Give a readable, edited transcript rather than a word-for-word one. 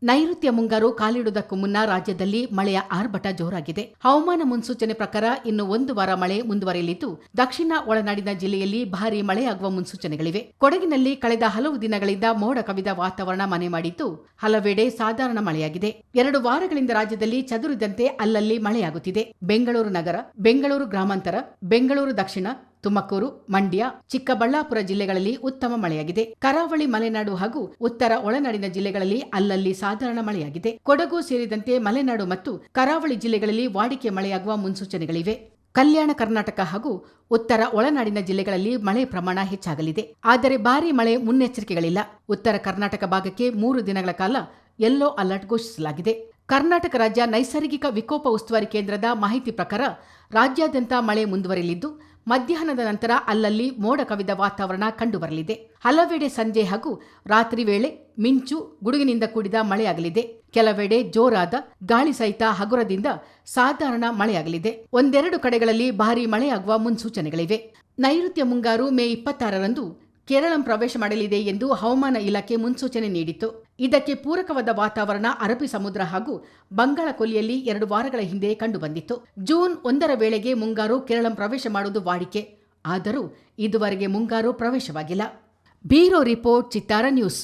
ನೈಋತ್ಯ ಮುಂಗಾರು ಕಾಲಿಡುವುದಕ್ಕೂ ಮುನ್ನ ರಾಜ್ಯದಲ್ಲಿ ಮಳೆಯ ಆರ್ಭಟ ಜೋರಾಗಿದೆ. ಹವಾಮಾನ ಮುನ್ಸೂಚನೆ ಪ್ರಕಾರ ಇನ್ನು 1 ವಾರ ಮಳೆ ಮುಂದುವರಿಯಲಿದ್ದು, ದಕ್ಷಿಣ ಒಳನಾಡಿನ ಜಿಲ್ಲೆಯಲ್ಲಿ ಭಾರೀ ಮಳೆಯಾಗುವ ಮುನ್ಸೂಚನೆಗಳಿವೆ. ಕೊಡಗಿನಲ್ಲಿ ಕಳೆದ ಹಲವು ದಿನಗಳಿಂದ ಮೋಡ ಕವಿದ ವಾತಾವರಣ ಮನೆ ಮಾಡಿದ್ದು, ಹಲವೆಡೆ ಸಾಧಾರಣ ಮಳೆಯಾಗಿದೆ. 2 ವಾರಗಳಿಂದ ರಾಜ್ಯದಲ್ಲಿ ಚದುರಿದಂತೆ ಅಲ್ಲಲ್ಲಿ ಮಳೆಯಾಗುತ್ತಿದೆ. ಬೆಂಗಳೂರು ನಗರ, ಬೆಂಗಳೂರು ಗ್ರಾಮಾಂತರ, ಬೆಂಗಳೂರು ದಕ್ಷಿಣ, ತುಮಕೂರು, ಮಂಡ್ಯ, ಚಿಕ್ಕಬಳ್ಳಾಪುರ ಜಿಲ್ಲೆಗಳಲ್ಲಿ ಉತ್ತಮ ಮಳೆಯಾಗಿದೆ. ಕರಾವಳಿ, ಮಲೆನಾಡು ಹಾಗೂ ಉತ್ತರ ಒಳನಾಡಿನ ಜಿಲ್ಲೆಗಳಲ್ಲಿ ಅಲ್ಲಲ್ಲಿ ಸಾಧಾರಣ ಮಳೆಯಾಗಿದೆ. ಕೊಡಗು ಸೇರಿದಂತೆ ಮಲೆನಾಡು ಮತ್ತು ಕರಾವಳಿ ಜಿಲ್ಲೆಗಳಲ್ಲಿ ವಾಡಿಕೆ ಮಳೆಯಾಗುವ ಮುನ್ಸೂಚನೆಗಳಿವೆ. ಕಲ್ಯಾಣ ಕರ್ನಾಟಕ ಹಾಗೂ ಉತ್ತರ ಒಳನಾಡಿನ ಜಿಲ್ಲೆಗಳಲ್ಲಿ ಮಳೆ ಪ್ರಮಾಣ ಹೆಚ್ಚಾಗಲಿದೆ. ಆದರೆ ಭಾರೀ ಮಳೆ ಮುನ್ನೆಚ್ಚರಿಕೆಗಳಿಲ್ಲ. ಉತ್ತರ ಕರ್ನಾಟಕ ಭಾಗಕ್ಕೆ 3 ದಿನಗಳ ಕಾಲ ಯೆಲ್ಲೋ ಅಲರ್ಟ್ ಘೋಷಿಸಲಾಗಿದೆ. ಕರ್ನಾಟಕ ರಾಜ್ಯ ನೈಸರ್ಗಿಕ ವಿಕೋಪ ಉಸ್ತುವಾರಿ ಕೇಂದ್ರದ ಮಾಹಿತಿ ಪ್ರಕಾರ ರಾಜ್ಯಾದ್ಯಂತ ಮಳೆ ಮುಂದುವರಿಯಲಿದ್ದು, ಮಧ್ಯಾಹ್ನದ ನಂತರ ಅಲ್ಲಲ್ಲಿ ಮೋಡ ಕವಿದ ವಾತಾವರಣ ಕಂಡುಬರಲಿದೆ. ಹಲವೆಡೆ ಸಂಜೆ ಹಾಗೂ ರಾತ್ರಿ ವೇಳೆ ಮಿಂಚು, ಗುಡುಗಿನಿಂದ ಕೂಡಿದ ಮಳೆಯಾಗಲಿದೆ. ಕೆಲವೆಡೆ ಜೋರಾದ ಗಾಳಿ ಸಹಿತ ಹಗುರದಿಂದ ಸಾಧಾರಣ ಮಳೆಯಾಗಲಿದೆ. 1-2 ಕಡೆಗಳಲ್ಲಿ ಭಾರೀ ಮಳೆಯಾಗುವ ಮುನ್ಸೂಚನೆಗಳಿವೆ. ನೈಋತ್ಯ ಮುಂಗಾರು ಮೇ 26ರಂದು ಕೇರಳಂ ಪ್ರವೇಶ ಮಾಡಲಿದೆ ಎಂದು ಹವಾಮಾನ ಇಲಾಖೆ ಮುನ್ಸೂಚನೆ ನೀಡಿತ್ತು. ಇದಕ್ಕೆ ಪೂರಕವಾದ ವಾತಾವರಣ ಅರಬ್ಬಿ ಸಮುದ್ರ ಹಾಗೂ ಬಂಗಾಳ ಕೊಲ್ಲಿಯಲ್ಲಿ 2 ವಾರಗಳ ಹಿಂದೆ ಕಂಡುಬಂದಿತ್ತು. ಜೂನ್ 1ರ ವೇಳೆಗೆ ಮುಂಗಾರು ಕೇರಳಂ ಪ್ರವೇಶ ಮಾಡುವುದು ವಾಡಿಕೆ. ಆದರೂ ಇದುವರೆಗೆ ಮುಂಗಾರು ಪ್ರವೇಶವಾಗಿಲ್ಲ. ಬ್ಯೂರೋ ರಿಪೋರ್ಟ್, ಚಿತ್ತಾರ ನ್ಯೂಸ್.